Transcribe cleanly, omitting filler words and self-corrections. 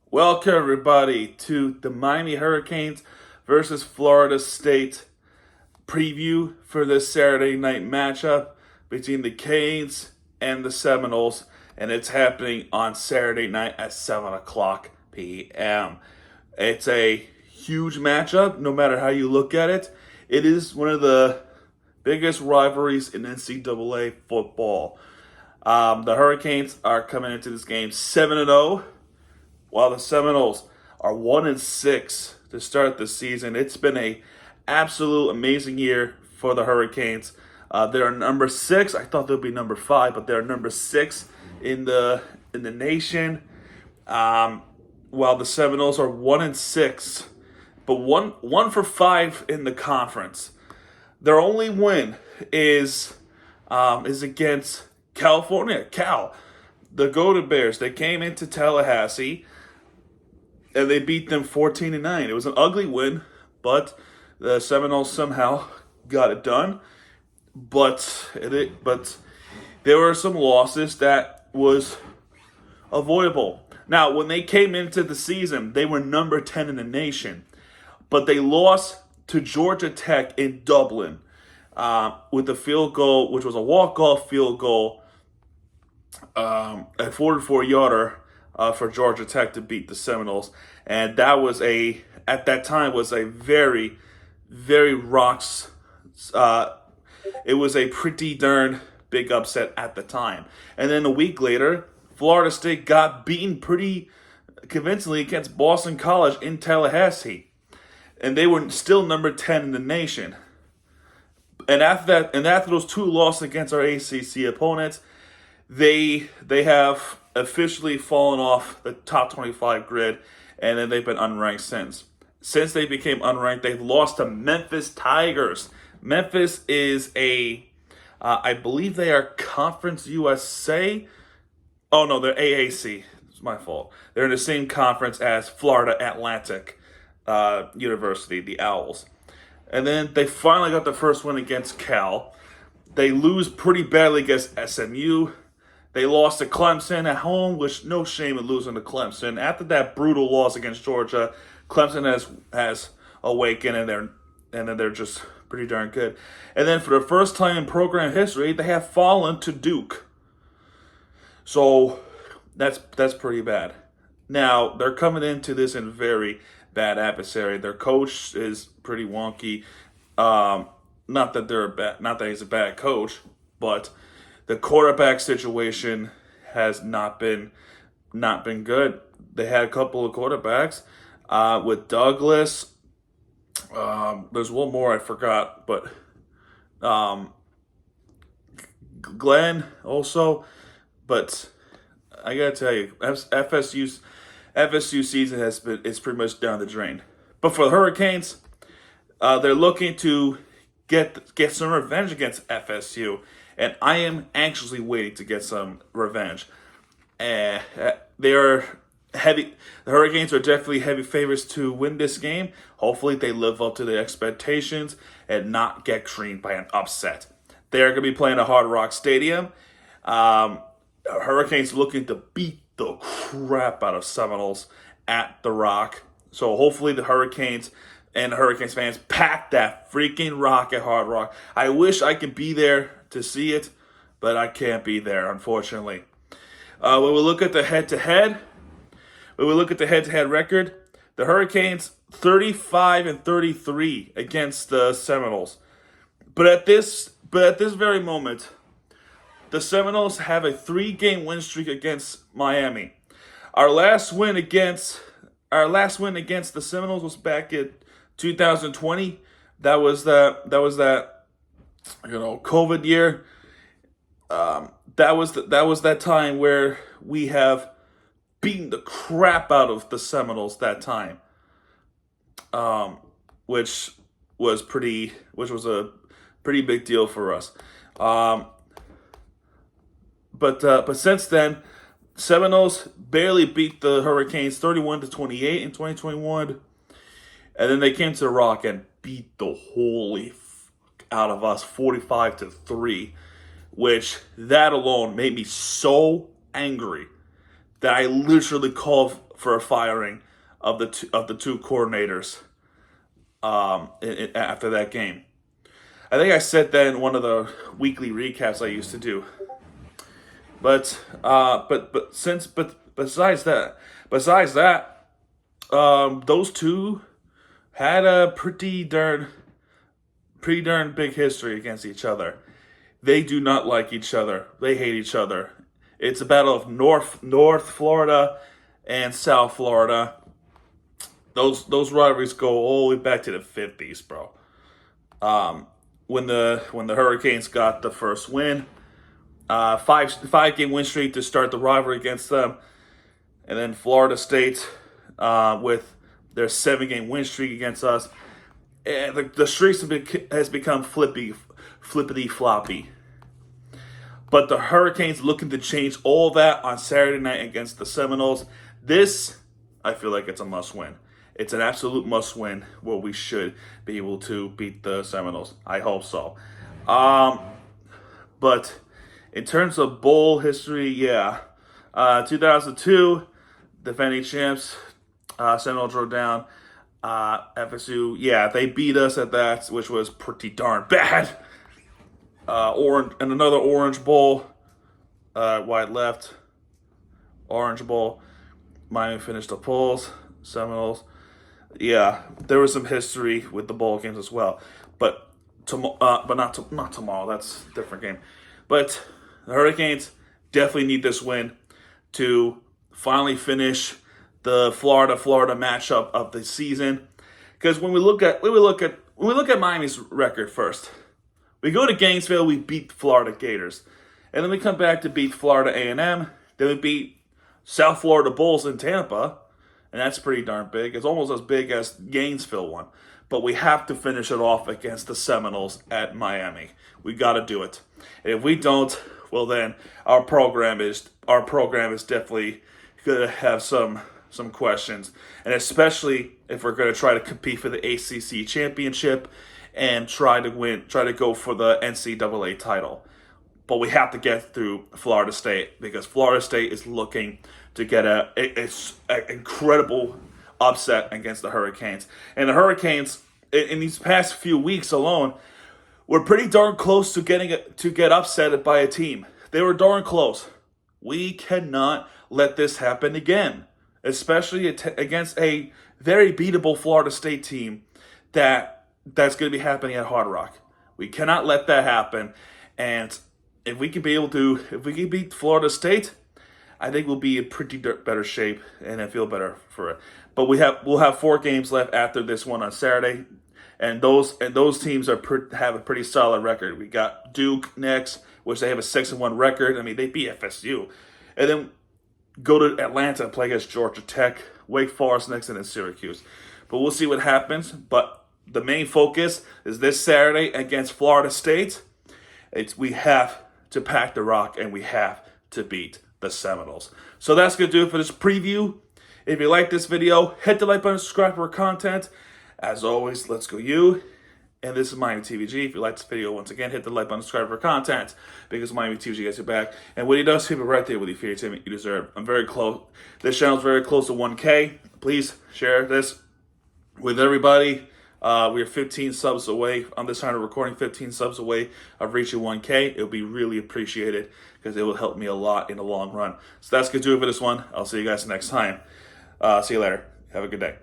Welcome, everybody, to the Miami Hurricanes versus Florida State preview for this Saturday night matchup between the Canes and the Seminoles, and it's happening on Saturday night at 7 o'clock p.m. It's a huge matchup, no matter how you look at it. It is one of the biggest rivalries in NCAA football. The Hurricanes are coming into this game 7-0. While the Seminoles are 1-6 to start the season. It's been a absolute amazing year for the Hurricanes. They're number 6. I thought they'd be number 5, but they're number 6 in the nation. While the Seminoles are 1-6, but one for 5 in the conference. Their only win is against California, the Golden Bears. They came into Tallahassee and they beat them 14-9. It was an ugly win, but the Seminoles somehow got it done. But there were some losses that was avoidable. Now, when they came into the season, they were number 10 in the nation, but they lost to Georgia Tech in Dublin with a field goal, which was a walk-off field goal, a 44-yarder. For Georgia Tech to beat the Seminoles, and that was at that time was a very, very rocks. It was a pretty darn big upset at the time, and then a week later, Florida State got beaten pretty convincingly against Boston College in Tallahassee, and they were still number 10 in the nation. And after those two losses against our ACC opponents, they have officially fallen off the top 25 grid, and then they've been unranked since. Since they became unranked, they've lost to Memphis Tigers. Memphis is I believe they are Conference USA. Oh no, they're AAC. It's my fault. They're in the same conference as Florida Atlantic University, the Owls. And then they finally got the first win against Cal. They lose pretty badly against SMU. They lost to Clemson at home, which no shame in losing to Clemson. After that brutal loss against Georgia, Clemson has awakened, and they're just pretty darn good. And then for the first time in program history, they have fallen to Duke. So that's pretty bad. Now they're coming into this in very bad adversary. Their coach is pretty wonky. Not that he's a bad coach, but the quarterback situation has not been good. They had a couple of quarterbacks with Douglas. There's one more I forgot, but Glenn also. But I gotta tell you, FSU season is pretty much down the drain. But for the Hurricanes, they're looking to get some revenge against FSU. And I am anxiously waiting to get some revenge. They are heavy. The Hurricanes are definitely heavy favorites to win this game. Hopefully, they live up to their expectations and not get creamed by an upset. They are going to be playing at Hard Rock Stadium. Hurricanes looking to beat the crap out of Seminoles at the Rock. So hopefully, the Hurricanes and the Hurricanes fans pack that freaking Rock at Hard Rock. I wish I could be there to see it, but I can't be there, unfortunately. When we look at the head-to-head record, the Hurricanes 35-33 against the Seminoles. But at this very moment, the Seminoles have a 3-game win streak against Miami. Our last win against the Seminoles was back in 2020. That was that COVID year. That was that time where we have beaten the crap out of the Seminoles that time. Which was a pretty big deal for us. But since then, Seminoles barely beat the Hurricanes 31-28 in 2021, and then they came to the Rock and beat the holy out of us 45-3, which that alone made me so angry that I literally called for a firing of the two coordinators after that game. I think I said that in one of the weekly recaps I used to do. But besides that, those two had a pretty darn big history against each other. They do not like each other. They hate each other. It's a battle of North Florida and South Florida. Those rivalries go all the way back to the 50s, bro. When the Hurricanes got the first win, five-game win streak to start the rivalry against them, and then Florida State with their 7-game win streak against us. And the streaks has become flippity floppy. But the Hurricanes looking to change all that on Saturday night against the Seminoles. This, I feel like it's a must-win. It's an absolute must-win where we should be able to beat the Seminoles. I hope so. But in terms of bowl history, 2002, defending champs, Seminoles drove down. FSU, they beat us at that, which was pretty darn bad. Another Orange Bowl, wide left, Orange Bowl. Miami finished the polls, Seminoles. Yeah, there was some history with the bowl games as well, but not tomorrow. That's a different game. But the Hurricanes definitely need this win to finally finish the Florida matchup of the season. Because when we look at Miami's record first, we go to Gainesville, we beat Florida Gators, and then we come back to beat Florida A&M. Then we beat South Florida Bulls in Tampa, and that's pretty darn big. It's almost as big as Gainesville one. But we have to finish it off against the Seminoles at Miami. We got to do it. And if we don't, well then our program is definitely going to have some questions, and especially if we're going to try to compete for the ACC championship and try to go for the NCAA title. But we have to get through Florida State because Florida State is looking to get an incredible upset against the Hurricanes. And the Hurricanes, in these past few weeks alone, were pretty darn close to get upset by a team. They were darn close. We cannot let this happen again, especially against a very beatable Florida State team that's going to be happening at Hard Rock. We cannot let that happen. And if we can beat Florida State, I think we'll be in pretty better shape, and I feel better for it. But we'll have 4 games left after this one on Saturday, and those teams have a pretty solid record. We got Duke next, which they have a 6-1 record. I mean, they beat FSU, and then go to Atlanta and play against Georgia Tech, Wake Forest next, and then Syracuse. But we'll see what happens. But the main focus is this Saturday against Florida State. We have to pack the rock, and we have to beat the Seminoles. So that's going to do it for this preview. If you like this video, hit the like button, subscribe for content. As always, let's go you. And this is Miami TVG. If you like this video, once again, hit the like button, subscribe for content, because Miami TVG gets you back. And when he does, keep it right there with you for your team you deserve. I'm very close. This channel is very close to 1K. Please share this with everybody. We are 15 subs away on this time of recording, 15 subs away of reaching 1K. It would be really appreciated because it will help me a lot in the long run. So that's going to do it for this one. I'll see you guys next time. See you later. Have a good day.